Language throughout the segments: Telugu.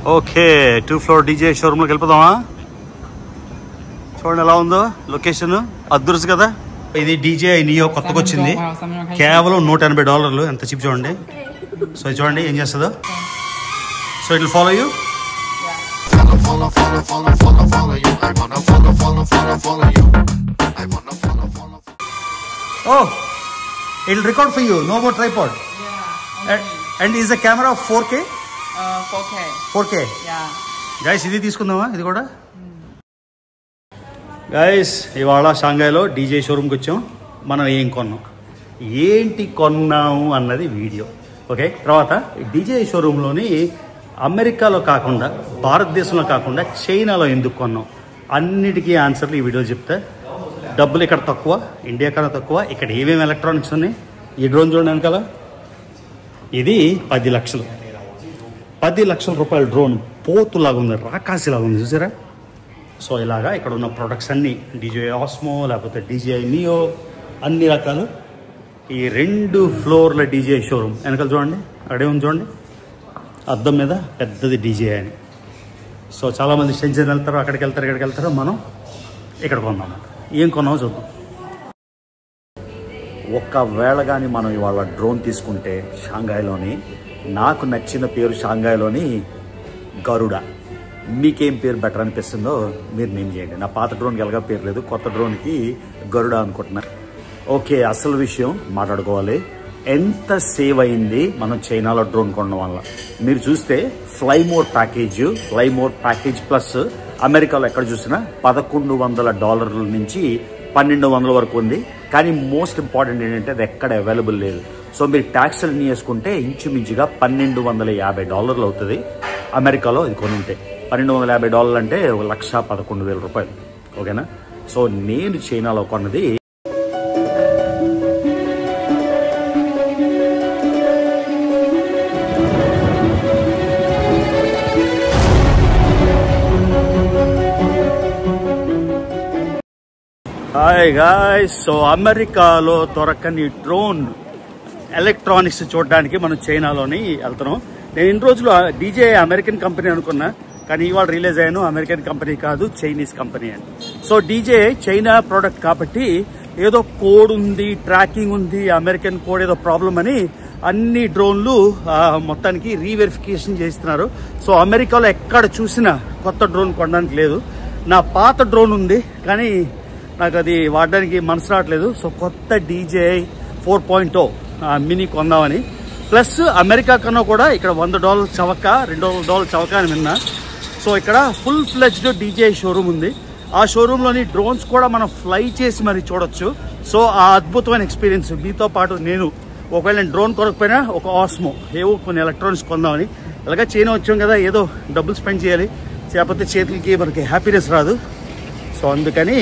ఓకే 2 ఫ్లోర్ డీజే షోరూమ్లోకి వెళ్ళిపోదామా? చూడండి ఎలా ఉందో లొకేషన్, అద్దురుసు కదా. ఇది డీజే నియో కొత్తగా వచ్చింది, కేవలం $180. ఎంత చీప్ చూడండి. సో చూడండి ఏం చేస్తుందో. So it will follow you. Oh, it will record for you. No more tripod. And is the camera 4K? 4K. 4K. Yeah. Guys, ఇది తీసుకుందామా? ఇది కూడా. గైస్, ఇవాళ షాంఘైలో డీజే షోరూమ్కి వచ్చాం. మనం ఏం కొన్నాం, ఏంటి కొన్నాము అన్నది వీడియో. ఓకే, తర్వాత డీజే షోరూంలోని అమెరికాలో కాకుండా, భారతదేశంలో కాకుండా చైనాలో ఎందుకు కొన్నాం అన్నిటికీ ఆన్సర్లు ఈ వీడియో చెప్తా. డబ్బులు ఇక్కడ తక్కువ, ఇండియా కన్నా తక్కువ. ఇక్కడ ఏమేమి ఎలక్ట్రానిక్స్ ఉన్నాయి. ఈ డ్రోన్ చూడండి వెనకాల, ఇది 10 లక్షలు. 10 లక్షల రూపాయల డ్రోన్ పోతులాగా ఉంది, రాకాసిలాగా ఉంది, చూసారా? సో ఇలాగా ఇక్కడ ఉన్న ప్రొడక్ట్స్ అన్నీ డీజే ఆస్మో లేకపోతే డీజే నియో అన్ని రకాలు. ఈ 2 ఫ్లోర్ల డీజే షోరూమ్ వెనకాల చూడండి, అక్కడే ఉంది చూడండి అద్దం మీద పెద్దది డీజే అని. సో చాలామంది షెంజన్ వెళ్తారు, అక్కడికి వెళ్తారు, ఇక్కడికి వెళ్తారు. మనం ఇక్కడ కొన్నాం. ఏం కొన్నామో చూద్దాం. ఒకవేళ కానీ మనం ఇవాళ డ్రోన్ తీసుకుంటే షాంఘైలోని, నాకు నచ్చిన పేరు షాంఘైలోని గరుడ. మీకేం పేరు బెటర్ అనిపిస్తుందో మీరు నేమ్ చేయండి. నా పాత డ్రోన్కి ఎలాగా పేరు లేదు, కొత్త డ్రోన్కి గరుడ అనుకుంటున్నా. ఓకే, అసలు విషయం మాట్లాడుకోవాలి. ఎంత సేవ్ అయింది మనం చైనాలో డ్రోన్ కొనడం వల్ల. మీరు చూస్తే ఫ్లైమోర్ ప్యాకేజ్ ప్లస్ అమెరికాలో ఎక్కడ చూసినా $1,100 నుంచి $1,200 వరకు ఉంది. కానీ మోస్ట్ ఇంపార్టెంట్ ఏంటంటే అది ఎక్కడ అవైలబుల్ లేదు. సో మీరు ట్యాక్స్లు వేసుకుంటే ఇంచుమించుగా $1,250 అవుతుంది అమెరికాలో ఇది కొని ఉంటే. $1,250 అంటే $1,11,000. ఓకేనా? సో నేను చైనాలో కొన్నది హాయ్ గాయ్స్. సో అమెరికాలో దొరకని డ్రోన్ ఎలక్ట్రానిక్స్ చూడడానికి మనం చైనాలోని వెళ్తున్నాం. నేను ఇన్ని రోజులు డీజే అమెరికన్ కంపెనీ అనుకున్నా, కానీ ఇవాళ రిలీజ్ అయ్యాను అమెరికన్ కంపెనీ కాదు, చైనీస్ కంపెనీ అని. సో డీజే చైనా ప్రోడక్ట్ కాబట్టి ఏదో కోడ్ ఉంది, ట్రాకింగ్ ఉంది, అమెరికన్ కోడ్ ఏదో ప్రాబ్లం అని అన్ని డ్రోన్లు మొత్తానికి రీవెరిఫికేషన్ చేస్తున్నారు. సో అమెరికాలో ఎక్కడ చూసినా కొత్త డ్రోన్ కొనడానికి లేదు. నా పాత డ్రోన్ ఉంది కానీ నాకు అది వాడడానికి మనసు రావట్లేదు. సో కొత్త డీజే 4.0 మినీ కొందామని. ప్లస్ అమెరికా కన్నా కూడా ఇక్కడ $100 చవక, $200 చవక అని విన్నా. సో ఇక్కడ ఫుల్ ఫ్లెడ్జ్డ్ డీజే షోరూమ్ ఉంది. ఆ షోరూంలోని డ్రోన్స్ కూడా మనం ఫ్లై చేసి మరి చూడొచ్చు. సో ఆ అద్భుతమైన ఎక్స్పీరియన్స్ మీతో పాటు నేను, ఒకవేళ నేను డ్రోన్ కొనకపోయినా ఒక ఆస్మో ఏవో కొన్ని ఎలక్ట్రానిక్స్ కొందామని. అలాగే చైనా వచ్చాం కదా, ఏదో డబ్బులు స్పెండ్ చేయాలి, లేకపోతే చేతులకి మనకి హ్యాపీనెస్ రాదు. సో అందుకని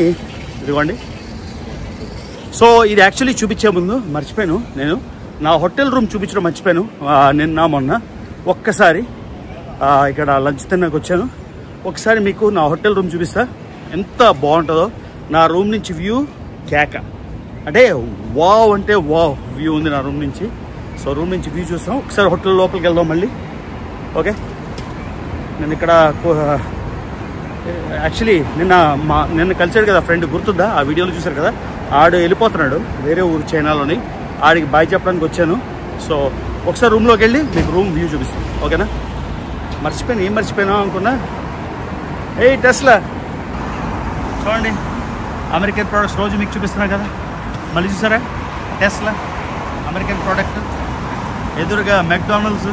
ఇదిగోండి. సో ఇది యాక్చువల్లీ చూపించే ముందు మర్చిపోయాను, నేను నా హోటల్ రూమ్ చూపించడం మర్చిపోయాను నిన్న మొన్న. ఒక్కసారి ఇక్కడ లంచ్ తిన్నాక వచ్చాను, ఒకసారి మీకు నా హోటల్ రూమ్ చూపిస్తా. ఎంత బాగుంటుందో. నా రూమ్ నుంచి వ్యూ కేక, అంటే వావ్ అంటే వావ్ వ్యూ ఉంది నా రూమ్ నుంచి. సో రూమ్ నుంచి వ్యూ చూస్తాం. ఒకసారి హోటల్ లోపలికి వెళ్దాం మళ్ళీ. ఓకే, నేను ఇక్కడ యాక్చువల్లీ నిన్న కలిసాడు కదా ఫ్రెండ్, గుర్తుందా? ఆ వీడియోలో చూశారు కదా, ఆడు వెళ్ళిపోతున్నాడు వేరే ఊరు చైనాలోని. ఆడికి బాయ్ చెప్పడానికి వచ్చాను. సో ఒకసారి రూమ్లోకి వెళ్ళి మీకు రూమ్ వ్యూ చూపిస్తాను. ఓకేనా? మర్చిపోయాను, ఏం మర్చిపోయినా అనుకున్నా. టెస్లా చూడండి, అమెరికన్ ప్రోడక్ట్స్ రోజు మీకు చూపిస్తున్నా కదా, మళ్ళీ చూసారా? టెస్లా అమెరికన్ ప్రోడక్ట్, ఎదురుగా మెక్డానల్డ్స్,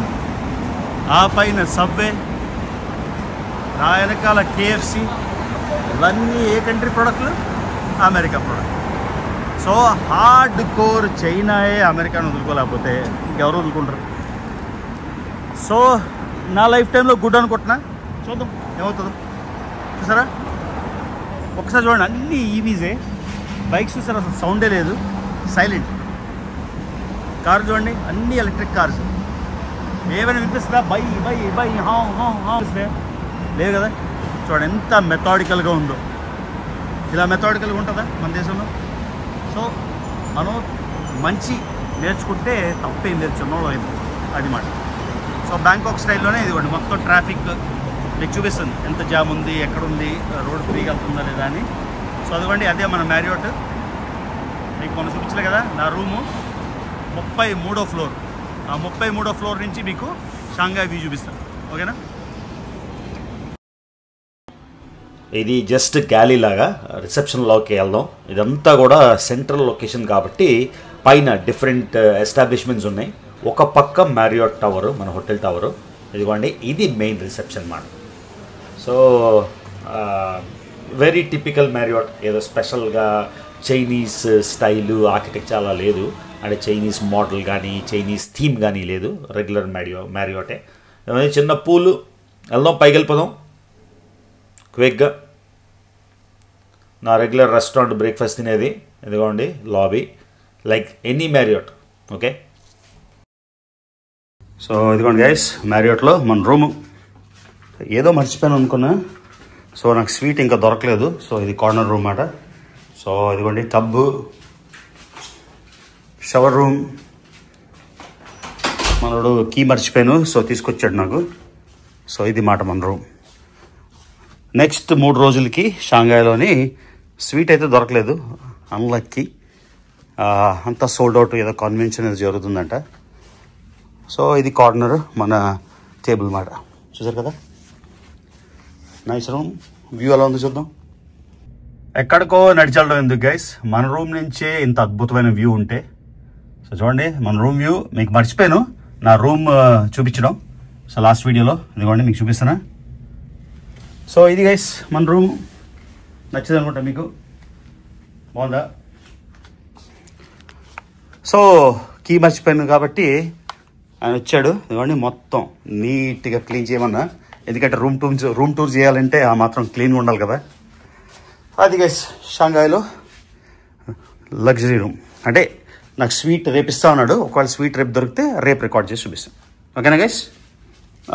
ఆ పైన సబ్వే, నా వెనకాల KFC. ఇవన్నీ ఏ కంట్రీ ప్రోడక్ట్లు? America product. So hard core చైనాయే అమెరికాను వదులుకోలేకపోతే ఇంకెవరు వదులుకుంటారు? సో నా లైఫ్ టైంలో గుడ్ అనుకుంటున్నా, చూద్దాం ఏమవుతుందో. చూసారా ఒకసారి చూడండి, అన్నీ ఈవీజే. బైక్స్ చూసారా, అసలు సౌండే లేదు, సైలెంట్. కారు చూడండి, అన్నీ ఎలక్ట్రిక్ కార్స్. ఏమైనా వినిపిస్తుందా? బై బై బై హా లేదు కదా. చూడండి ఎంత మెథాడికల్గా ఉందో. ఇలా మెథాడికల్గా ఉంటుందా మన దేశంలో? సో మనం మంచి నేర్చుకుంటే తప్పేం లేదు, చిన్నోళ్ళు అయింది అది మాట. సో సో బ్యాంకాక్ స్టైల్లోనే ఇదిగోండి మొత్తం ట్రాఫిక్ మీకు చూపిస్తుంది, ఎంత జామ్ ఉంది, ఎక్కడుంది, రోడ్ ఫ్రీగా వెళ్తుందా లేదా అని. సో అదిగోండి అదే మన మ్యారియోట్. మీకు మనం చూపించలే కదా నా రూము 33వ ఫ్లోర్. ఆ 33వ ఫ్లోర్ నుంచి మీకు షాంఘై వ్యూ చూపిస్తాను. ఓకేనా? ఇది జస్ట్ గ్యాలీ లాగా రిసెప్షన్లోకి వెళ్దాం. ఇదంతా కూడా సెంట్రల్ లొకేషన్ కాబట్టి పైన డిఫరెంట్ ఎస్టాబ్లిష్మెంట్స్ ఉన్నాయి. ఒక పక్క మ్యారియోట్ టవరు, మన హోటల్ టవరు. ఇదిగోండి ఇది మెయిన్ రిసెప్షన్ మాట. So very typical Marriott. ఏదో స్పెషల్గా చైనీస్ స్టైలు ఆర్కిటెక్చర్ అలా లేదు, అంటే చైనీస్ మోడల్ కానీ చైనీస్ థీమ్ కానీ లేదు. రెగ్యులర్ మ్యారియోటే. చిన్న పూలు. వెళ్దాం, పైకి వెళ్ళిపోదాం క్విక్గా. నా రెగ్యులర్ రెస్టారెంట్ బ్రేక్ఫాస్ట్ తినేది ఇదిగోండి lobby, like any Marriott. Okay, so ఇదిగోండి గైస్ మ్యారియోట్లో మన రూము. ఏదో మర్చిపోయాను అనుకున్నా, సో నాకు స్వీట్ ఇంకా దొరకలేదు. సో ఇది కార్నర్ రూమ్ అన్నమాట. సో ఇదిగోండి టబ్బు, షవర్ రూమ్. మనోడు కీ మర్చిపోయాను, సో తీసుకొచ్చాడు నాకు. సో ఇది మాట మన రూమ్. నెక్స్ట్ 3 రోజులకి షాంఘైలోని స్వీట్ అయితే దొరకలేదు, అన్లక్కీ. అంతా సోల్డ్ అవుట్, ఏదో కన్వెన్షన్ ఏదో జరుగుతుందంట. సో ఇది కార్నర్ మన టేబుల్ మాట. చూసారు కదా, నైస్ రూమ్. వ్యూ ఎలా ఉంది చూద్దాం. ఎక్కడికో నడిచెళ్ళడం ఎందుకు గైస్, మన రూమ్ నుంచే ఇంత అద్భుతమైన వ్యూ ఉంటే. సో చూడండి మన రూమ్ వ్యూ. మీకు మర్చిపోయాను నా రూమ్ చూపించడం. సో లాస్ట్ వీడియోలో ఇదిగోండి మీకు చూపిస్తానా. సో ఇది గైస్ మన రూమ్. నచ్చింది అనుకుంటా మీకు, బాగుందా? సో కీ మర్చిపోయాను కాబట్టి ఆయన వచ్చాడు. ఇదిగోండి మొత్తం నీట్గా క్లీన్ చేయమన్నా, ఎందుకంటే రూమ్ టూర్ చేయాలంటే ఆ మాత్రం క్లీన్గా ఉండాలి కదా. అది గైస్ షాంఘైలో లగ్జరీ రూమ్. అంటే నాకు స్వీట్ రేపు ఇస్తా ఉన్నాడు, ఒకవేళ స్వీట్ రేపు దొరికితే రేపు రికార్డ్ చేసి చూపిస్తాను. ఓకేనా గైస్?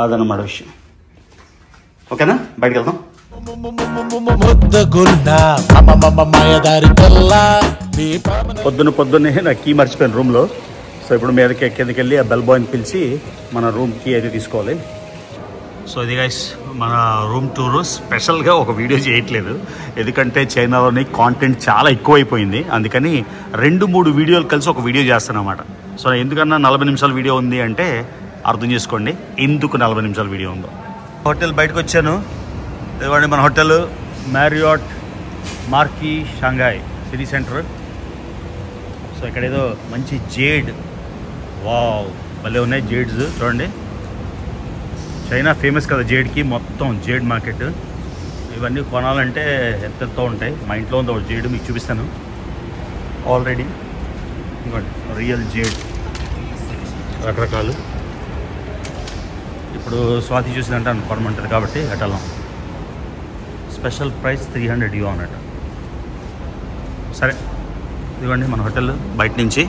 అదన్నమాట విషయం. ఓకేనా, బయటకు వెళ్దాం. పొద్దున్నే నా కీ మర్చిపోయాను రూమ్లో. సో ఇప్పుడు మీదకి కిందకి వెళ్ళి ఆ బెల్ బాయ్ని పిలిచి మన రూమ్ కీ అయితే తీసుకోవాలి. సో ఇది గైస్ మన రూమ్ టూరు. స్పెషల్గా ఒక వీడియో చేయట్లేదు, ఎందుకంటే చైనాలోని కాంటెంట్ చాలా ఎక్కువైపోయింది. అందుకని 2-3 వీడియోలు కలిసి ఒక వీడియో చేస్తాను అన్నమాట. సో ఎందుకన్నా 40 నిమిషాల వీడియో ఉంది అంటే అర్థం చేసుకోండి ఎందుకు 40 నిమిషాల వీడియో ఉందో. హోటల్ బయటకు వచ్చాను. ఇదిగోండి మన hotel Marriott Marquis Shanghai city centre. So ఇక్కడ ఏదో మంచి జేడ్, వావ్ భలే ఉన్నాయి జేడ్స్. చూడండి చైనా ఫేమస్ కదా జేడ్కి, మొత్తం జేడ్ మార్కెట్. ఇవన్నీ కొనాలంటే ఎంతెంతో ఉంటాయి. మా ఇంట్లో ఉంది ఒక జేడ్, మీకు చూపిస్తాను ఆల్రెడీ. ఇంకోండి రియల్ జేడ్ రకరకాలు. ఇప్పుడు స్వాతి చూసిందంటే కొనమంటుంది కాబట్టి అటెళ్ళాం. స్పెషల్ ప్రైస్ 300 yuan అన్నట్టు. సరే ఇదిగోండి మన హోటల్ బయట నుంచి.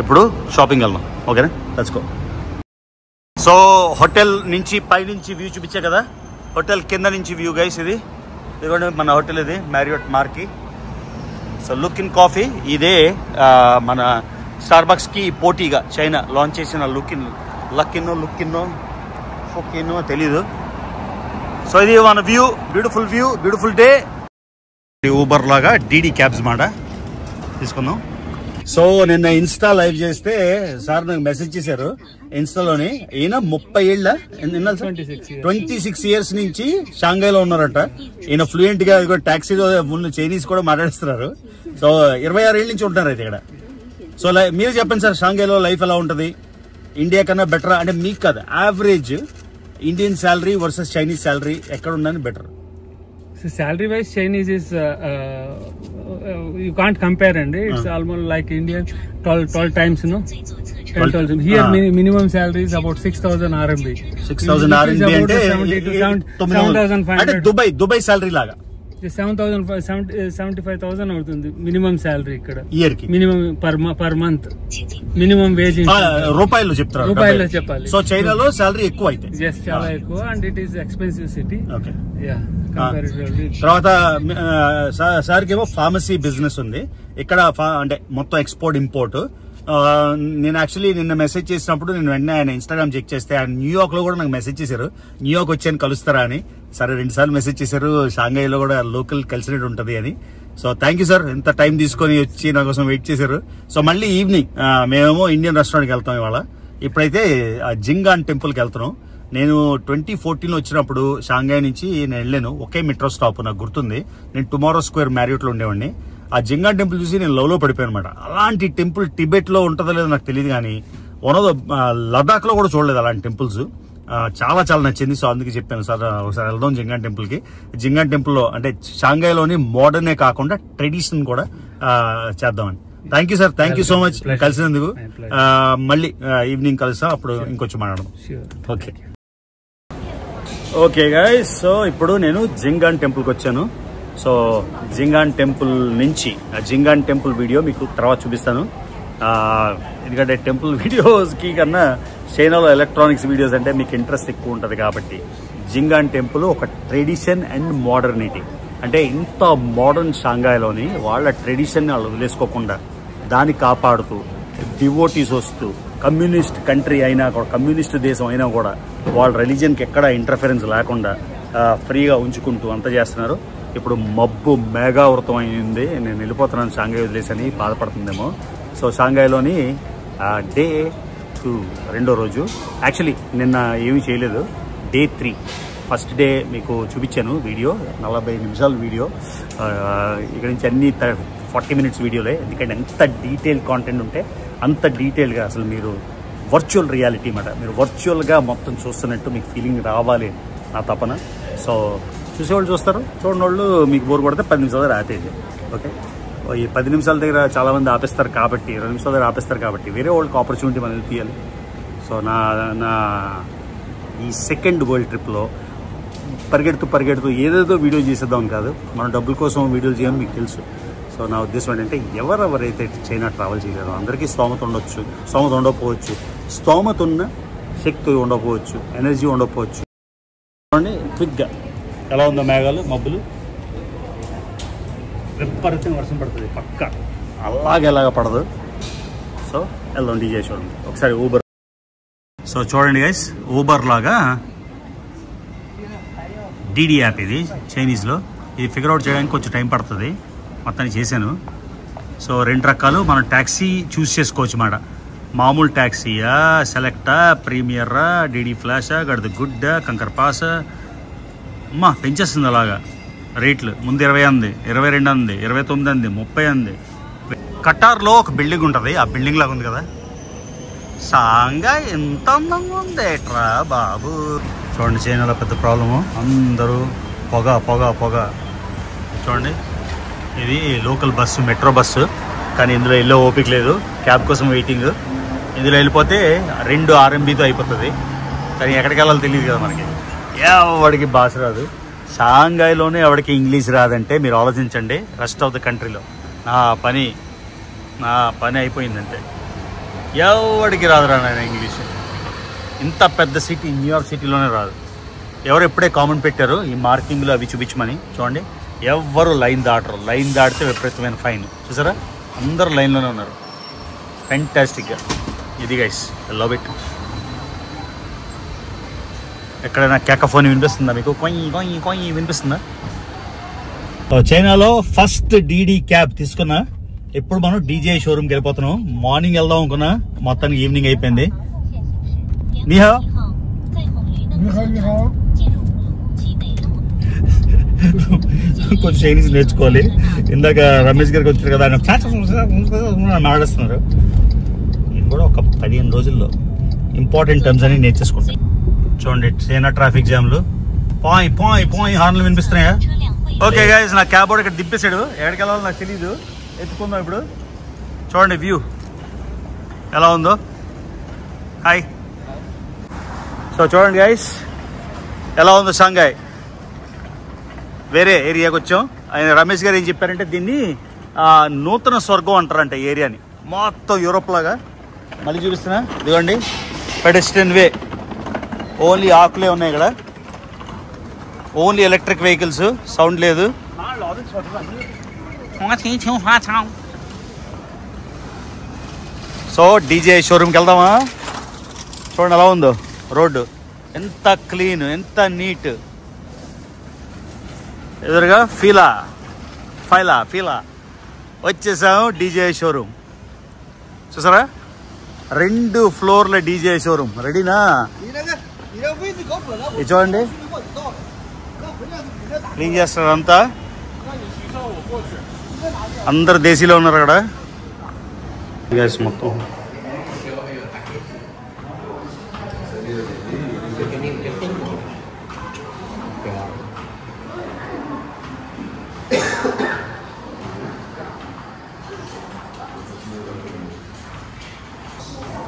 ఇప్పుడు షాపింగ్ వెళ్దాం. ఓకేనా, లెట్స్ గో. సో హోటల్ నుంచి పైనుంచి వ్యూ చూపించా కదా, హోటల్ కింద నుంచి వ్యూ గైస్ ఇది. ఇదిగోండి మన హోటల్ ఇది Marriott Marquis. So look in coffee ఇదే మన స్టార్బక్స్కి పోటీగా చైనా లాంచ్ చేసిన లుక్కిన్నో తెలీదు. సో ఇది మన view, beautiful view, beautiful day. Uber లాగా డీడీ క్యాబ్స్ మాట తీసుకుందాం. సో నిన్న ఇన్స్టా లైవ్ చేస్తే సార్ నాకు మెసేజ్ చేశారు ఇన్స్టాలోని. ఈయన 30 ఏళ్ళ 26 years నుంచి షాంఘైలో ఉన్నారట. ఈయన ఫ్లూయెంట్ గా టాక్సీలో ముందు చైనీస్ కూడా మాట్లాడిస్తున్నారు. సో 26 ఏళ్ళ నుంచి ఉంటున్నారు అయితే ఇక్కడ. సో మీరు చెప్పండి సార్, షాంఘైలో లైఫ్ ఎలా ఉంటుంది? ఇండియా కన్నా బెటరా? అంటే మీకు కాదు, average Indian salary versus Chinese salary ఎక్కడ ఉందని better? So salary wise, Chinese is you can't compare, and it's almost like Indian 12 times, you know. 12,000. Here minimum salary is about 6,000 RMB. 6,000 RMB అంటే 7,500. అంటే దుబాయ్ శాలరీ లాగా 75,000 అవుతుంది మినిమం శాలరీ ఇక్కడ ఇయర్ కి. Minimum per month minimum wage రూపాయలు చెప్తారు, రూపాయల్లో చెప్పాలి. సో చైనాలో శాలరీ ఎక్కువ అయితే చాలా ఎక్కువ, and it is expensive city. Okay, comparatively. తర్వాత సార్కి ఏమో ఫార్మసీ బిజినెస్ ఉంది ఇక్కడ, అంటే మొత్తం ఎక్స్పోర్ట్ ఇంపోర్ట్. నేను యాక్చువల్లీ నిన్న మెసేజ్ చేసినప్పుడు నేను వెంటనే ఆయన ఇన్స్టాగ్రామ్ చెక్ చేస్తే ఆయన న్యూయార్క్ లో కూడా నాకు మెసేజ్ చేశారు, న్యూయార్క్ వచ్చాను కలుస్తారా అని. సరే 2 సార్లు మెసేజ్ చేశారు, షాంఘైలో కూడా లోకల్ కలిసినట్టు ఉంటది అని. సో థ్యాంక్ యూ సార్, ఇంత టైం తీసుకొని వచ్చి నా కోసం వెయిట్ చేశారు. సో మళ్ళీ ఈవినింగ్ మేమేమో ఇండియన్ రెస్టారెంట్కి వెళ్తాం ఇవాళ. ఇప్పుడైతే జింగాన్ టెంపుల్కి వెళ్తున్నాం. నేను 2014 వచ్చినప్పుడు షాంఘై నుంచి నేను వెళ్ళాను, ఒకే మెట్రో స్టాప్ నాకు గుర్తుంది. నేను టుమారో స్క్వేర్ మ్యారియోట్లో ఉండేవాడిని. ఆ జింగాన్ టెంపుల్ చూసి నేను లవ్ లో పడిపోయాను అనమాట. అలాంటి టెంపుల్ టిబెట్ లో ఉంటుందో లేదో నాకు తెలియదు, కానీ వన్ ఆఫ్ ద లదాఖ్ లో కూడా చూడలేదు అలాంటి టెంపుల్స్. చాలా చాలా నచ్చింది. సో అందుకే చెప్పాను సార్ ఒకసారి వెళ్దాం జింగాన్ టెంపుల్ కి. జింగాన్ టెంపుల్ లో అంటే షాంఘైలోని మోడర్నే కాకుండా ట్రెడిషన్ కూడా చేద్దామని. Thank you sir, thank you so much కలిసినందుకు. మళ్ళీ ఈవినింగ్ కలుస్తాం, అప్పుడు ఇంకొంచెం మాట్లాడదాం. ఓకే ఓకే గైస్, సో ఇప్పుడు నేను జింగాన్ టెంపుల్కి వచ్చాను. సో జింగాన్ టెంపుల్ నుంచి జింగాన్ టెంపుల్ వీడియో మీకు తర్వాత చూపిస్తాను. ఎందుకంటే టెంపుల్ వీడియోస్కి కన్నా చైనాలో ఎలక్ట్రానిక్స్ వీడియోస్ అంటే మీకు ఇంట్రెస్ట్ ఎక్కువ ఉంటుంది కాబట్టి. జింగాన్ టెంపుల్ ఒక ట్రెడిషన్ అండ్ మోడర్నిటీ, అంటే ఇంత మోడర్న్ షాంఘైలోని వాళ్ళ ట్రెడిషన్ వాళ్ళు వదిలేసుకోకుండా దాన్ని కాపాడుతూ డివోటీస్ వస్తూ, కమ్యూనిస్ట్ కంట్రీ అయినా కూడా, కమ్యూనిస్ట్ దేశం అయినా కూడా వాళ్ళ రిలీజియన్కి ఎక్కడ ఇంటర్ఫరెన్స్ లేకుండా ఫ్రీగా ఉంచుకుంటూ అంత చేస్తున్నారు. ఇప్పుడు మబ్బు మేఘావృతం అయింది, నేను వెళ్ళిపోతున్నాను షాంఘై వదిలేసని బాధపడుతుందేమో. సో షాంఘైలోని డే 2 రెండో రోజు. యాక్చువల్లీ నిన్న ఏమీ చేయలేదు, డే 3 ఫస్ట్ డే మీకు చూపించాను వీడియో, 40 నిమిషాల వీడియో. ఇక్కడ నుంచి అన్ని 40 మినిట్స్ వీడియోలే, ఎందుకంటే ఎంత డీటెయిల్ కాంటెంట్ ఉంటే అంత డీటెయిల్గా అసలు మీరు వర్చువల్ రియాలిటీ మాట, మీరు వర్చువల్గా మొత్తం చూస్తున్నట్టు మీకు ఫీలింగ్ రావాలి నా తపన. సో చూసేవాళ్ళు చూస్తారు, చూడని వాళ్ళు మీకు బోర్ కొడితే 10 నిమిషాల దగ్గర ఆపేది. ఓకే, ఈ 10 నిమిషాల దగ్గర చాలామంది ఆపేస్తారు కాబట్టి, 2 నిమిషాల దగ్గర ఆపేస్తారు కాబట్టి వేరే వాళ్ళకి ఆపర్చునిటీ మనం తీయాలి. సో నా ఈ సెకండ్ వరల్డ్ ట్రిప్లో పరిగెడుతూ ఏదేదో వీడియో చేసేద్దాం కాదు, మనం డబ్బుల కోసం వీడియోలు చేయని మీకు తెలుసు. సో నా ఉద్దేశం ఏంటంటే ఎవరెవరైతే చైనా ట్రావెల్ చేయలేదో అందరికీ స్తోమత ఉండొచ్చు, స్తోమత ఉండకపోవచ్చు, స్తోమత ఉన్న శక్తి ఉండకపోవచ్చు, ఎనర్జీ ఉండకపోవచ్చు. క్విక్గా ఎలా ఉందో మేఘాలు మబ్బులు, విపరీతంగా వర్షం పడుతుంది పక్క, అలాగేలాగా పడదు. సో వెళ్దాం డీజే చూడండి ఒకసారి ఊబర్. సో చూడండి గైస్, ఊబర్ లాగా డీడీ యాప్ ఇది చైనీస్లో. ఇది ఫిగర్ అవుట్ చేయడానికి కొంచెం టైం పడుతుంది, మొత్తాన్ని చేశాను. సో 2 రకాలు మనం ట్యాక్సీ చూస్ చేసుకోవచ్చు మాట. మామూలు ట్యాక్సీయా, సెలెక్టా, ప్రీమియరా, డీడీ ఫ్లాషా, గడిద గుడ్డ, కంకర్ పాసా, అమ్మా పెంచేస్తుంది అలాగా రేట్లు. ముందు 20 అంది, 22 అంది, 29 అంది, 30 అంది. కటార్లో ఒక బిల్డింగ్ ఉంటుంది, ఆ బిల్డింగ్ లాగా ఉంది కదా. షాంఘై ఎంత అందంగా ఉందేట్రా బాబు. చూడండి చైనాలో పెద్ద ప్రాబ్లము, అందరూ పొగ పొగ పొగ. చూడండి ఇది లోకల్ బస్సు, మెట్రో బస్సు, కానీ ఇందులో వెళ్ళే ఓపిక లేదు, క్యాబ్ కోసం వెయిటింగ్. ఇందులో వెళ్ళిపోతే 2 RMBతో అయిపోతుంది, కానీ ఎక్కడికి వెళ్ళాలో తెలియదు కదా మనకి. ఎవడికి భాష రాదు, షాంఘైలోనే ఎవడికి ఇంగ్లీష్ రాదంటే మీరు ఆలోచించండి రెస్ట్ ఆఫ్ ద కంట్రీలో. నా పని అయిపోయిందంటే ఎవడికి రాదురా నాయన ఇంగ్లీష్. ఇంత పెద్ద సిటీ, న్యూయార్క్ సిటీలోనే రాదు. ఎవరు ఎప్పుడే కామెంట్ పెట్టారు ఈ మార్కింగ్లు అవి చూపించమని. చూడండి ఎవరు లైన్ దాటరు, లైన్ దాటితే విపరీతమైన ఫైన్. చూసారా అందరూ లైన్లోనే ఉన్నారు, ఫ్యాంటాస్టిక్గా. ఇది గైస్ లవ్ ఇట్. ఎక్కడైనా కేకఫోన్ వినిపిస్తుందా మీకు? కొయ్యి వినిపిస్తుందా? చైనాలో ఫస్ట్ డీడీ క్యాబ్ తీసుకున్నా. ఇప్పుడు మనం డీజే షోరూమ్కి వెళ్ళిపోతున్నాం. మార్నింగ్ వెళ్దాం అనుకున్నా, మొత్తానికి ఈవినింగ్ అయిపోయింది. నీహా కొంచెం చైనీస్ నేర్చుకోవాలి. ఇందాక రమేష్ గారికి వచ్చారు కదా, ఆయన మాట్లాడుతున్నారు. నేను కూడా ఒక 15 రోజుల్లో ఇంపార్టెంట్ టర్మ్స్ అని నేర్చేసుకుంటాను. చూడండి చైనా ట్రాఫిక్ జామ్లు, పాయ్ హార్న్లు వినిపిస్తున్నాయా? ఓకే గైస్, నా క్యాబ్ వాడు ఇక్కడ దింపేశాడు, ఎక్కడికి వెళ్ళాలో నాకు తెలీదు. ఎత్తుకుందాం ఇప్పుడు. చూడండి వ్యూ ఎలా ఉందో. హాయ్. సో చూడండి గైస్ ఎలా ఉందో షాంఘై. వేరే ఏరియాకి వచ్చాం. ఆయన రమేష్ గారు ఏం చెప్పారంటే దీన్ని నూతన స్వర్గం అంటారంట ఏరియాని, మొత్తం యూరోప్ లాగా. మళ్ళీ చూపిస్తున్నా, ఇదిగోండి పెడెస్ట్రియన్ వే, ఓన్లీ ఆకులే ఉన్నాయి ఇక్కడ, ఓన్లీ ఎలక్ట్రిక్ వెహికల్స్, సౌండ్ లేదు. సో డీజే షోరూమ్కి వెళ్దామా? చూడండి ఎలా ఉందో రోడ్డు, ఎంత క్లీన్, ఎంత నీట్. ఎదురుగా ఫైలా వచ్చేసాము డీజే షోరూమ్. చూసారా 2 ఫ్లోర్ల డీజే షోరూమ్. రెడీనా? ఇది చూడండి క్లీన్ చేస్తారు అంతా. అందరు దేశీలో ఉన్నారు అక్కడ మొత్తం.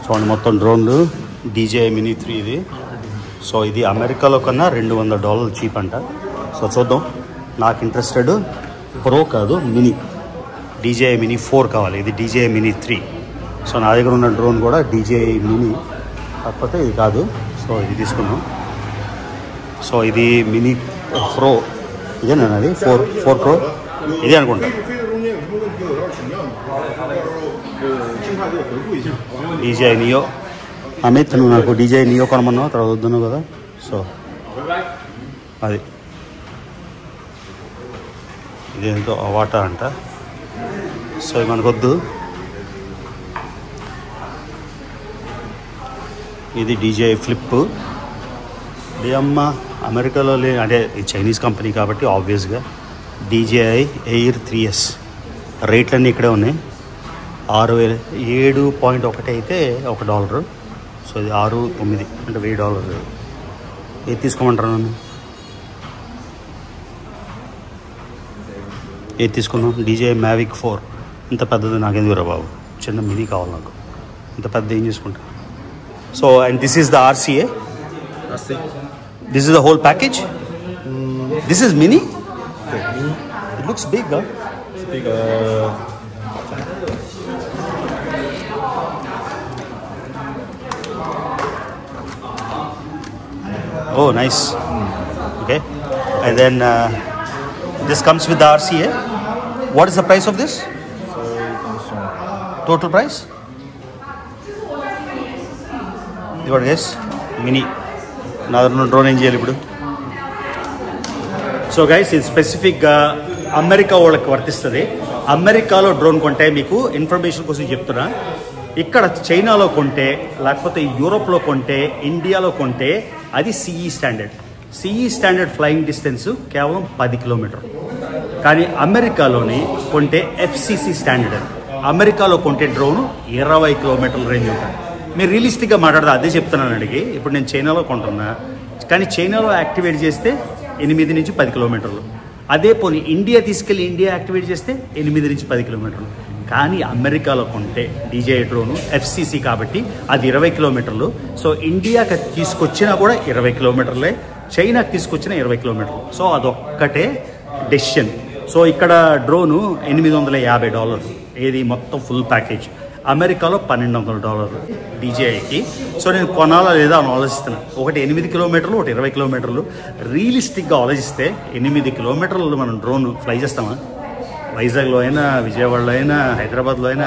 చూడండి మొత్తం డ్రోన్లు. డీజే మినీ 3 ఇది. సో ఇది అమెరికాలో కన్నా $200 చీప్ అంట. సో చూద్దాం. నాకు ఇంట్రెస్టెడ్ ప్రో కాదు, మినీ. డీజే మినీ 4 కావాలి. ఇది డీజే మినీ 3. సో నా దగ్గర ఉన్న డ్రోన్ కూడా డీజే మినీ, కాకపోతే ఇది కాదు. సో ఇది తీసుకున్నాం. సో ఇది మినీ ప్రో. ఇదేనా అది? 4 ప్రో ఇదే అనుకుంటా. DJ neo. అమిత్ నువ్వు నాకు డీజే నియో కొనమన్నావు, తర్వాత వద్దున్నావు కదా. సో అది ఇదేంటో అవాటా అంట. సో మనకొద్దు. ఇది డీజే ఫ్లిప్. అమ్మ అమెరికాలో అంటే చైనీస్ కంపెనీ కాబట్టి ఆబ్వియస్గా DJI Air 3S రేట్లన్నీ ఇక్కడే ఉన్నాయి. 7.1 అయితే $1. సో ఇది 6-9 అంటే $1000. ఏది తీసుకోమంటారు నన్ను? ఏది తీసుకున్నాం? DJI Mavic 4. ఇంత పెద్దది నాకెందుకురా బాబు, చిన్న మినీ కావాలి నాకు. ఇంత పెద్ద ఏం చేసుకుంటా. So and this is the RCA. This is the whole package. This is mini. It looks big, huh? It's big. Oh, nice. Okay, and then this comes with the RCA. What is the price of this? Total price? You got guess? Mini. నా డ్రోన్ ఏం చేయాలి ఇప్పుడు? సో గైస్ ఇది స్పెసిఫిక్గా అమెరికా వాళ్ళకి వర్తిస్తుంది. అమెరికాలో డ్రోన్ కొంటే మీకు ఇన్ఫర్మేషన్ కోసం చెప్తున్నా, ఇక్కడ చైనాలో కొంటే, లేకపోతే యూరోప్లో కొంటే, ఇండియాలో కొంటే అది CE standard. CE standard flying distance కేవలం 10 కిలోమీటర్లు. కానీ అమెరికాలోని కొంటే FCC స్టాండర్డ్. అమెరికాలో కొంటే డ్రోన్ 20 కిలోమీటర్ల రేంజ్ ఉంటుంది. మీరు రియలిస్టిక్గా మాట్లాడదా అదే చెప్తున్నాను అడిగి. ఇప్పుడు నేను చైనాలో కొంటున్నా, కానీ చైనాలో యాక్టివేట్ చేస్తే 8 నుంచి 10 కిలోమీటర్లు. అదే పోనీ ఇండియా తీసుకెళ్ళి ఇండియా యాక్టివేట్ చేస్తే 8 నుంచి 10 కిలోమీటర్లు. కానీ అమెరికాలో కొంటే DJI డ్రోను FCC కాబట్టి అది 20 కిలోమీటర్లు. సో ఇండియాకి తీసుకొచ్చినా కూడా 20 కిలోమీటర్లే, చైనాకి తీసుకొచ్చిన 20 కిలోమీటర్లు. సో అదొక్కటే డెసిషన్. సో ఇక్కడ డ్రోను $850. ఏది మొత్తం ఫుల్ ప్యాకేజ్. అమెరికాలో $1200 DJIకి. సో నేను కొనాలా లేదా అని ఆలోచిస్తున్నాను. ఒకటి 8 కిలోమీటర్లు, ఒకటి 20 కిలోమీటర్లు. రియలిస్టిక్గా ఆలోచిస్తే 8 కిలోమీటర్లు మనం డ్రోన్ ఫ్లై చేస్తామా? వైజాగ్లో అయినా, విజయవాడలో అయినా, హైదరాబాద్లో అయినా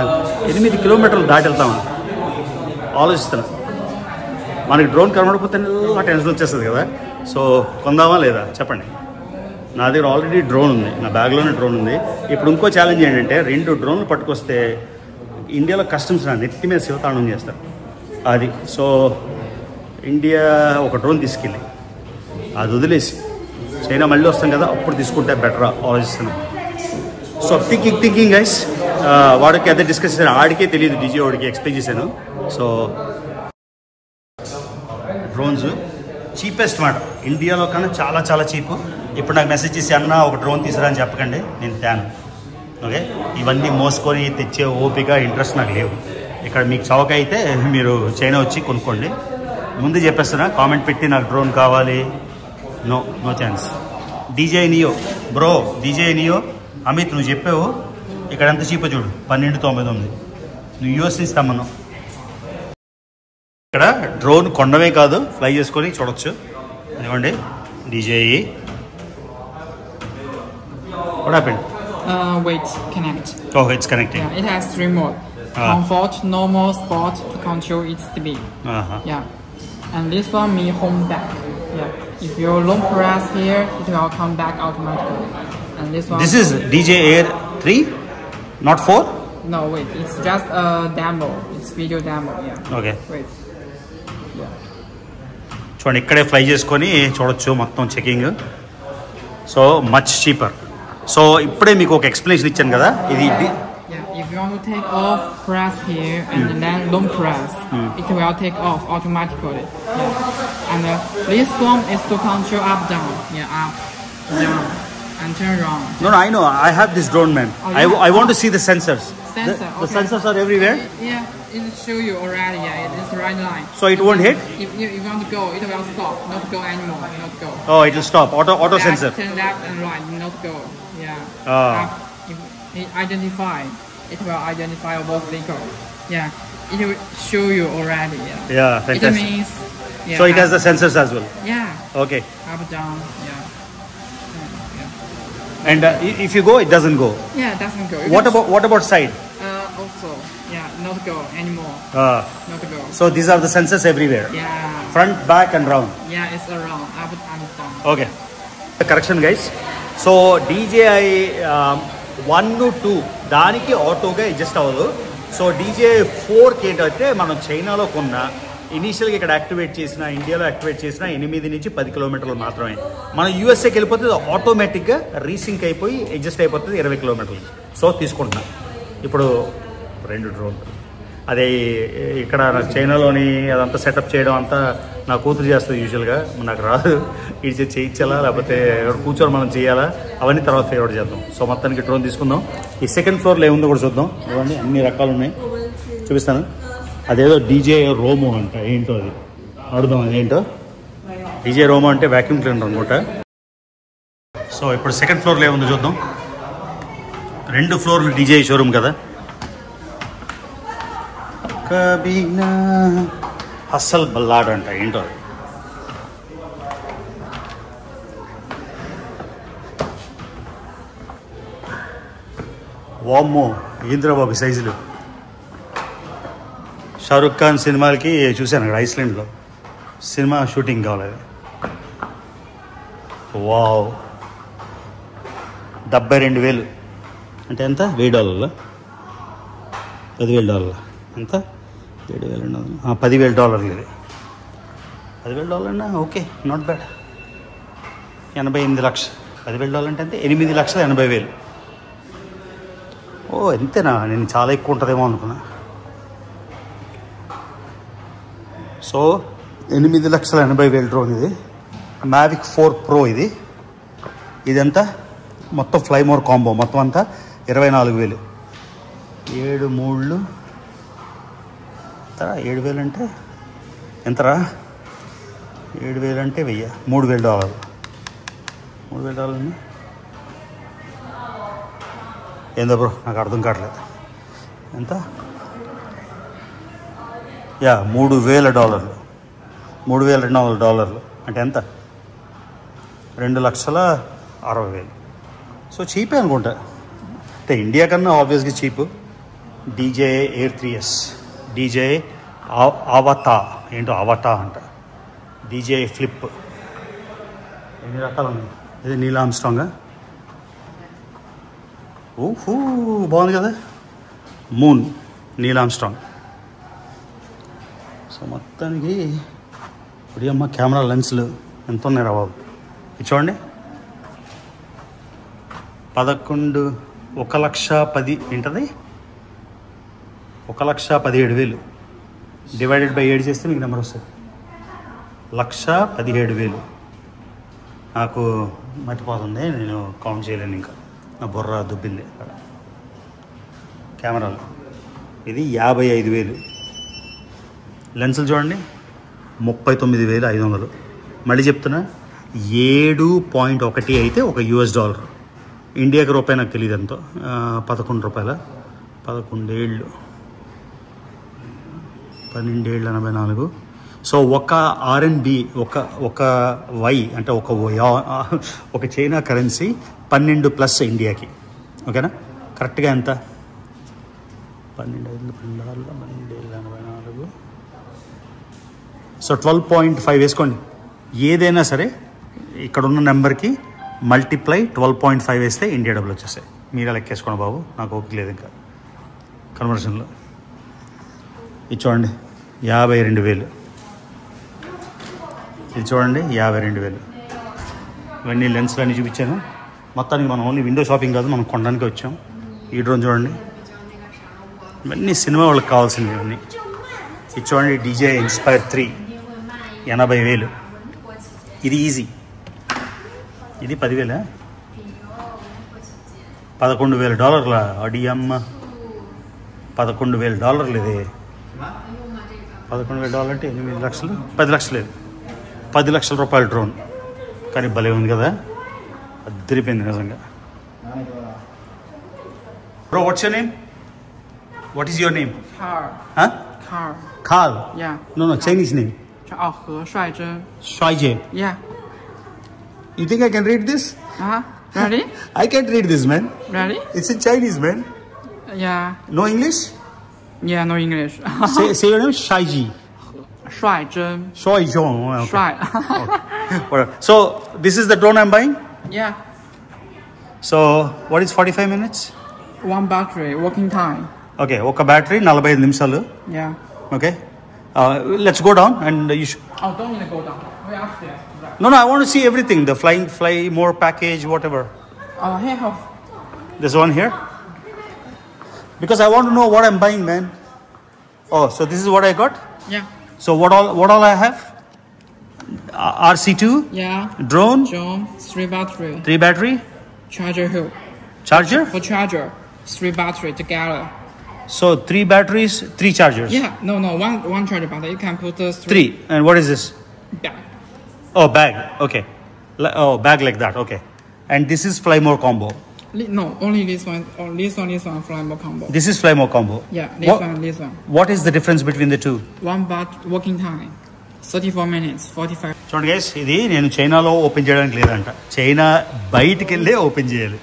8 కిలోమీటర్లు దాటి వెళ్తామా? ఆలోచిస్తున్నాను. మనకి డ్రోన్ కనబడిపోతే టెన్షన్ వచ్చేస్తుంది కదా. సో కొందామా లేదా చెప్పండి. నా దగ్గర ఆల్రెడీ డ్రోన్ ఉంది, నా బ్యాగ్లోనే డ్రోన్ ఉంది. ఇప్పుడు ఇంకో ఛాలెంజ్ ఏంటంటే 2 డ్రోన్లు పట్టుకొస్తే ఇండియాలో కస్టమ్స్ నా నెత్తి మీద శివతాండం చేస్తారు. అది సో ఇండియా ఒక డ్రోన్ తీసుకెళ్ళి అది వదిలేసి చైనా మళ్ళీ వస్తాం కదా, అప్పుడు తీసుకుంటే బెటర్ ఆలోచిస్తున్నాం. So thinking guys. వాడికి అదే డిస్కస్ చేశాను, ఆడికే తెలియదు, DJI వాడికి ఎక్స్ప్లెయిన్ చేశాను. సో డ్రోన్స్ చీపెస్ట్ మాట, ఇండియాలో కన్నా చాలా చాలా చీప్. ఇప్పుడు నాకు మెసేజ్ చేసి అన్న ఒక డ్రోన్ తీసుకురా అని చెప్పకండి, నేను తేను. ఓకే, ఇవన్నీ మోసుకొని తెచ్చే ఓపిక, ఇంట్రెస్ట్ నాకు లేవు. ఇక్కడ మీకు చౌక అయితే మీరు చైనా వచ్చి కొనుక్కోండి. ముందు చెప్పేస్తున్నా, కామెంట్ పెట్టి నాకు డ్రోన్ కావాలి, no chance. DJI Neo bro, DJI Neo. Amit నువ్వు చెప్పావు ఇక్కడ ఎంత చీపో చూడు, 1299. నువ్వు US నుంచి తమ్మను. ఇక్కడ డ్రోన్ కొండమే కాదు, ఫ్లై చేసుకొని చూడొచ్చు. ఇదిగోండి DJI. What happened? Wait, connect. Oh, it's connecting. Yeah, it has 3 modes. comfort, normal, sport, control its speed. Yeah. And this one means home back. Yeah. If you long press here, it will come back automatically. And this one. This is DJ Air 3, not 4. No, wait. It's just a demo. It's video demo. Yeah. Okay. Wait. Yeah. చూడండి ఇక్కడే ఫ్లై చేసుకొని చూడొచ్చు మొత్తం checking. So much cheaper. So ఇప్పుడే మీకు ఒక ఎక్స్ప్లెనేషన్ ఇచ్చాను కదా ఇది. Yeah, if you want to take off, press here and then long press. It will take off automatically. Yeah. And this one is to control up down. Yeah, up, down, and turn around. No, I know. I have this drone, man. I want to see the sensors. Sensor. The sensors are everywhere. Yeah, it show you already. Yeah, it is right line. So it won't hit. If you want to go, it will stop. Not go anymore. Not go. Oh, it will stop. Auto sensor. Turn left and right. Not go. Yeah. Up. If it identify, it will identify both vehicle. Yeah. It will show you already. Yeah. Yeah, fantastic. It means. Yeah, So it has the sensors as well. Yeah. Okay. Up down. Yeah. And if you go, it doesn't go. Yeah, it doesn't go. What about side? Also, yeah, not go anymore. Not go. So these are the sensors everywhere. Yeah. Front, back, and round. Yeah, it's around up and down. Okay. Correction, guys. So DJI 1 to 2 దానికి ఆటోగా అడ్జస్ట్ అవ్వదు. సో DJI 4కి ఏంటంటే మనం చైనాలో కొన్న ఇనీషియల్గా ఇక్కడ యాక్టివేట్ చేసిన, ఇండియాలో యాక్టివేట్ చేసిన 8 నుంచి 10 కిలోమీటర్లు మాత్రమే. మనం యూఎస్ఏకి వెళ్ళిపోతే ఆటోమేటిక్గా రీసింక్ అయిపోయి అడ్జస్ట్ అయిపోతుంది 20 కిలోమీటర్లు. సో తీసుకుంటున్నా ఇప్పుడు 2 డ్రోన్లు. అదే ఇక్కడ చైనాలోని అదంతా సెటప్ చేయడం అంతా నా కూతురు చేస్తుంది యూజువల్గా, నాకు రాదు. ఇది చేయించాలా లేకపోతే కూర్చొని మనం చేయాలా అవన్నీ తర్వాత ఫేర్ అవుట్ చేద్దాం. సో మొత్తానికి డ్రోన్ తీసుకుందాం. ఈ సెకండ్ ఫ్లోర్లో ఏముందో కూడా చూద్దాం. ఇవన్నీ అన్ని రకాలు ఉన్నాయి, చూపిస్తాను. అదేదో డీజే రోమో అంట, ఏంటో అది అడుగుదాం. అదేంటో డీజే రోమో అంటే వ్యాక్యూమ్ క్లీనర్ అనుకుంటా. సో ఇప్పుడు సెకండ్ ఫ్లోర్లో ఏముందో చూద్దాం. 2 ఫ్లోర్లు డీజే షోరూమ్ కదా. కబీనా అస్సలు బల్లాడ్ అంట, ఏంటో అది. వామ్మో ఇంద్రబాబు సైజులు. షారుఖ్ ఖాన్ సినిమాలకి చూశాను అక్కడ ఐస్లాండ్లో సినిమా షూటింగ్ కావాలి. వావ్, $72,000 అంటే ఎంత? $1,000 $10,000 ఎంత? $7,200 ఇది. $10,000 ఓకే, నాట్ బ్యాడ్. 88 లక్షలు. $10,000 అంటే అంతే, 8,80,000. ఓ ఎంతేనా? నేను చాలా ఎక్కువ ఉంటుందేమో అనుకున్నా. సో 8,80,000 డ్రోన్ ఇది. Mavic 4 Pro ఇది. ఇదంతా మొత్తం ఫ్లైమోర్ కాంబో మొత్తం అంతా 24,000. 7 3 7,000 అంటే ఎంతరా? 7,000 అంటే 1000, $3,000. $3,000 ఏందో బ్రో, నాకు అర్థం కావట్లేదు. ఎంత? యా $3,000, $3,200 అంటే ఎంత? 2,60,000. సో చీపే అనుకుంటా, అంటే ఇండియా కన్నా ఆబ్వియస్గా cheap. DJI Air 3S, DJI అవతా, ఏంటో అవతా అంట, DJI ఫ్లిప్, ఎన్ని రకాలు ఉన్నాయి. ఇది నీల్ ఆర్మ్స్ట్రాంగ్. ఓహో బాగుంది కదా. Moon Neel Armstrong. సో మొత్తానికి ఇప్పుడు అమ్మ కెమెరా లెన్స్లు ఎంత ఉన్నాయి రా బాబు. ఇది చూడండి, 1,10,000 ఏంటది? 1,17,000 డివైడెడ్ బై 7 చేస్తే మీకు నెంబర్ వస్తుంది. 1,17,000. నాకు మర్చిపోతుంది, నేను కౌంట్ చేయలేను, ఇంకా నా బుర్ర దుబ్బింది అక్కడ. కెమెరాలు ఇది 55,000. లెన్సులు చూడండి 39,500. మళ్ళీ చెప్తున్నా, 7.1 అయితే $1. ఇండియాకి రూపాయి నాకు తెలియదు ఎంతో. $11, 11 ఏళ్ళు, 12,84. సో ఒక RMB, ఒక వై అంటే ఒక చైనా కరెన్సీ 12+ ఇండియాకి. ఓకేనా? కరెక్ట్గా ఎంత? 12,584. సో 12.5 వేసుకోండి. ఏదైనా సరే ఇక్కడ ఉన్న నెంబర్కి మల్టిప్లై 12.5 వేస్తే ఇండియా డబ్బులు వచ్చేస్తాయి. మీరే లెక్కేసుకోండి బాబు, నాకు ఓపిక లేదు ఇంకా కన్వర్షన్లో. ఇది చూడండి 52,000. ఇది చూడండి 52,000. ఇవన్నీ లెన్స్లు అన్నీ చూపించాను. మొత్తానికి మనం ఓన్లీ విండో షాపింగ్ కాదు, మనం కొనడానికి వచ్చాం. ఈ డ్రోన్ చూడండి, ఇవన్నీ సినిమా వాళ్ళకి కావాల్సినవి ఇవన్నీ. ఇది చూడండి DJI Inspire 3 80,000. ఇది ఈజీ. ఇది 10,000, $11,000 అడియమ్మ. $11,000 ఇది. $11,000 అంటే 8 లక్షలు, 10 లక్షలు లేదు, 10 లక్షల రూపాయల డ్రోన్. కానీ భలే ఉంది కదా, అద్దరిపోయింది నిజంగా. Bro, what's your name? What is your name? Carl. Yeah. No, Chinese name. He Shuaizhen. Shuaizhen. Yeah. You think I can read this? Ready? I can't read this, man. Ready? It's in Chinese, man. Yeah. No English? Yeah, no English. say your name. Shuaiji. Shuaizhen. Shuaizhen. Okay. Shuai. Okay. So this is the drone I'm buying. Yeah. So what is 45 minutes? One battery, working time. Okay, ఒక బ్యాటరీ 45 నిమిషాలు. Yeah. Okay. Let's go down and you should... Oh, don't need to go down. We're upstairs. Right. No, I want to see everything. The fly more package, whatever. Here have. There's one here. Because I want to know what I'm buying, man. Oh, so this is what I got? Yeah. So what all I have? RC2? Yeah. Drone? Drone, 3 battery. 3 battery? Charger here. Charger? For charger, 3 battery together. So 3 batteries, 3 chargers? Yeah, no, one charger battery. You can put the 3. And what is this? Bag. Oh, bag. Okay. Bag like that. Okay. And this is Fly More combo. No, only this one. Oh, this one, Fly More combo. This is Fly More combo. Yeah, this one. What is the difference between the two? One bat working time, 34 minutes, 45. చూడండి గైస్, ఇది నేను చైనాలో ఓపెన్ చేయడానికి లేదంట, చైనా బయటికి వెళ్ళే ఓపెన్ చేయాలి.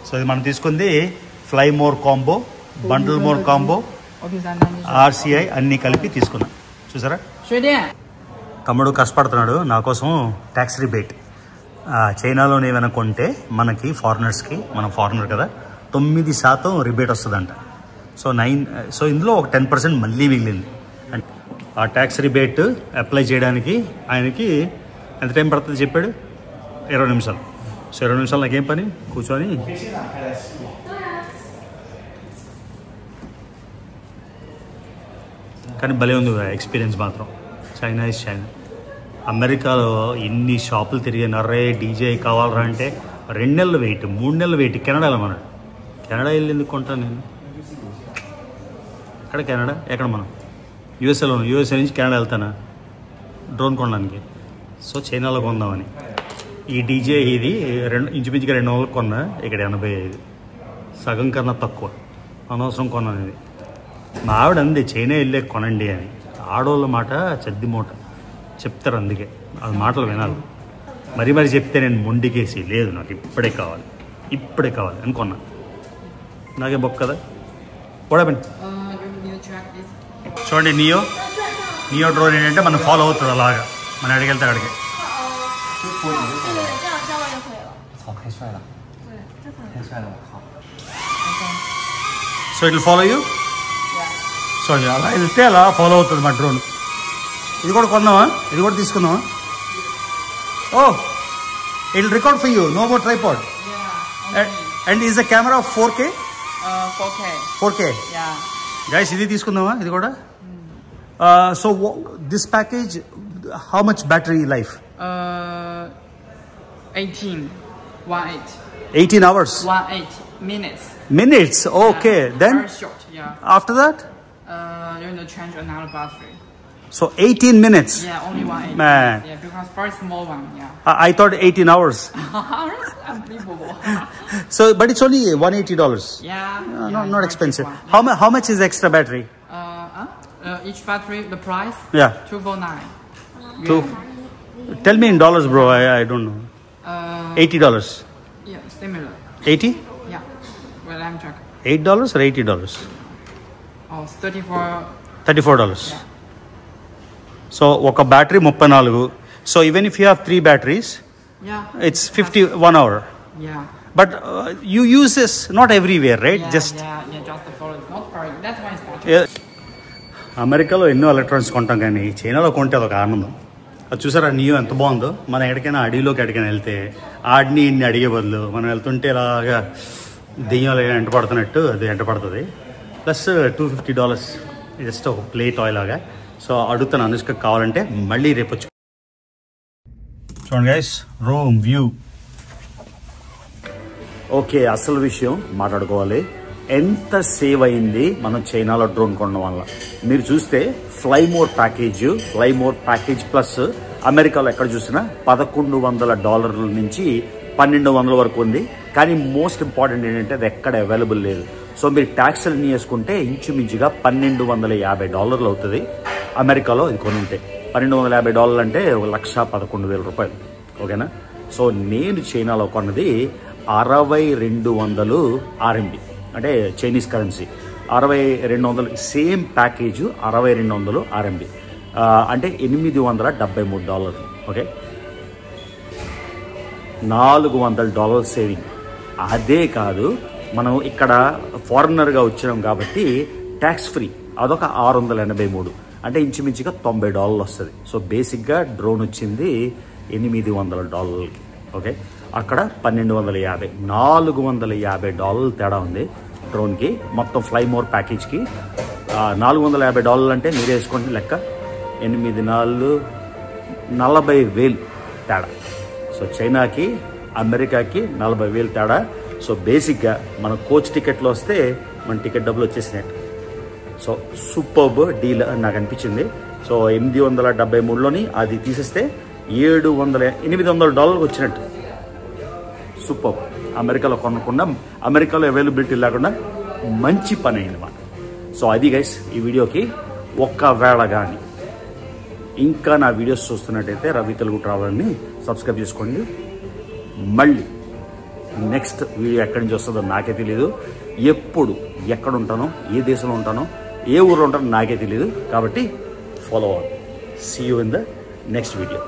సో ఇది మనం తీసుకుంది fly more combo, bundle more combo, RCI అన్నీ కలిపి తీసుకున్నాం. చూసారా, తమ్ముడు కష్టపడుతున్నాడు నా కోసం. ట్యాక్స్ రిబేట్ చైనాలోనే ఏమైనా కొంటే మనకి ఫారినర్స్కి, మనం ఫారినర్ కదా, 9% రిబేట్ వస్తుందంట. సో ఇందులో ఒక 10% మళ్ళీ మిగిలింది. ఆ ట్యాక్స్ రిబేట్ అప్లై చేయడానికి ఆయనకి ఎంత టైం పడుతుంది చెప్పాడు? 20 నిమిషాలు. సో 20 నిమిషాలు నాకేం పని, కూర్చొని కానీ భలే ఉంది ఎక్స్పీరియన్స్ మాత్రం. China is China. అమెరికాలో ఎన్ని షాపులు తిరిగాను, అరే DJI కావాలరా అంటే 2 నెలలు వెయిట్, 3 నెలలు వెయిట్. కెనడాలో మనడు, కెనడా వెళ్ళి ఎందుకు కొంటాను నేను? ఎక్కడ కెనడా, ఎక్కడ మనం USA నుంచి కెనడా వెళ్తానా డ్రోన్ కొనడానికి? సో చైనాలో కొందామని ఈ DJI ఇది ఇంచుమించుగా 2 నెలలకు కొన్నా, ఇక్కడ 85, సగం కన్నా తక్కువ. అనవసరం కొన్నాను ఇది. మా ఆవిడ అంది చైనా వెళ్ళే కొనండి అని. ఆడవాళ్ళ మాట చద్ది మూట చెప్తారు, అందుకే అది మాటలు వినాలి. మరి చెప్తే నేను మొండికేసి లేదు నాకు ఇప్పుడే కావాలి అని కొన్నా. నాకే బొక్క కదా. కూడా చూడండి, నియో డ్రోన్ ఏంటంటే మనం ఫాలో అవుతుంది అలాగా, మనం అడిగెళ్తే అడిగే. So it will follow you. So అలా వెళ్తే అలా ఫాలో అవుతుంది మా డ్రోన్. ఇది కూడా కొందామా, ఇది కూడా తీసుకుందామా? Oh, it will record for you, no more tripod. And is the camera 4K? 4K. Guys ఇది తీసుకుందామా, ఇది కూడా. So this package, how much battery life? 18 hours. 18 minutes. Minutes, okay. Then very short, yeah. After that, you need to change another battery. So 18 minutes. Yeah, only 18 Man. minutes. Yeah, because very small one. Yeah. I thought 18 hours. Unbelievable. So, but it's only $180. Yeah. Not expensive. Yeah. How much is extra battery? Each battery, the price? Yeah. $249. Tell me in dollars, bro. I don't know. $80. Yeah, similar. 80? Yeah. Well, I'm checking. $8 or $80? Oh, $34. $34. So ఒక battery 34. So even if you have 3 batteries, it's 51 hour. Yeah. But you use this not everywhere, right? Just for it. Not for it. That one is better. అమెరికాలో ఎన్నో ఎలక్ట్రానిక్స్ కొంటాం కానీ చైనాలో కొంటే అదొక ఆనందం. అది చూసారా నియో ఎంత బాగుందో. మనం ఎక్కడికైనా అడవిలోకి ఎక్కడికైనా వెళ్తే ఆడిని ఇన్ని అడిగే బదులు మనం వెళ్తుంటే ఇలాగా దెయ్యాలు ఎంట పడుతున్నట్టు అది ఎంట పడుతుంది. ప్లస్ $250 జస్ట్ ఒక ప్లేట్ ఆయిల్ లాగా. సో అడుగుతాను అనుష్క కావాలంటే మళ్ళీ రేపు వచ్చి చూడండి గైస్ రూమ్ వ్యూ. ఓకే, అసలు విషయం మాట్లాడుకోవాలి. ఎంత సేవ్ అయింది మనం చైనాలో డ్రోన్ కొనడం వల్ల. మీరు చూస్తే ఫ్లైమోర్ ప్యాకేజ్ ప్లస్ అమెరికాలో ఎక్కడ చూసినా $1,100 నుంచి $1,200 వరకు ఉంది. కానీ మోస్ట్ ఇంపార్టెంట్ ఏంటంటే అది ఎక్కడ అవైలబుల్ లేదు. సో మీరు ట్యాక్స్లు వేసుకుంటే ఇంచుమించుగా $1,250 అవుతుంది అమెరికాలో ఇది కొని ఉంటే. $1,250 అంటే $1,11,000. ఓకేనా? సో నేను చైనాలో కొన్నది 6200 RMB, అంటే Chinese currency 6200. Same package 6200 RMB, అంటే $873. Okay, $400 saving. అదే కాదు, మనం ఇక్కడ ఫారినర్గా వచ్చినాం కాబట్టి ట్యాక్స్ ఫ్రీ, అదొక 683, అంటే ఇంచుమించుగా $90 వస్తుంది. సో బేసిక్గా డ్రోన్ వచ్చింది $800. ఓకే, అక్కడ 1250, $450 తేడా ఉంది డ్రోన్కి. మొత్తం ఫ్లైమోర్ ప్యాకేజ్కి $450 అంటే మీరు వేసుకోండి లెక్క. 8 4 40,000 తేడా. సో చైనాకి అమెరికాకి 40,000 తేడా. సో బేసిక్గా మన కోచ్ టికెట్లో వస్తే మన టికెట్ డబ్బులు వచ్చేసినట్టు. సో సూపర్బ్ డీల్ అని నాకు అనిపించింది. సో $873లోని అది తీసేస్తే $800 వచ్చినట్టు. సూపర్. అమెరికాలో కొనకుండా, అమెరికాలో అవైలబిలిటీ లేకుండా మంచి పని అయింది మాట. సో అది గైస్ ఈ వీడియోకి. ఒక్కవేళ కానీ ఇంకా నా వీడియోస్ చూస్తున్నట్టయితే రవి తెలుగు ట్రావెల్ని సబ్స్క్రైబ్ చేసుకోండి. మళ్ళీ నెక్స్ట్ వీడియో ఎక్కడి నుంచి వస్తుందో నాకే తెలియదు. ఎప్పుడు ఎక్కడ ఉంటానో, ఏ దేశంలో ఉంటానో, ఏ ఊర్లో ఉంటానో నాకే తెలియదు. కాబట్టి ఫాలో అవ్వండి. See you in the next video.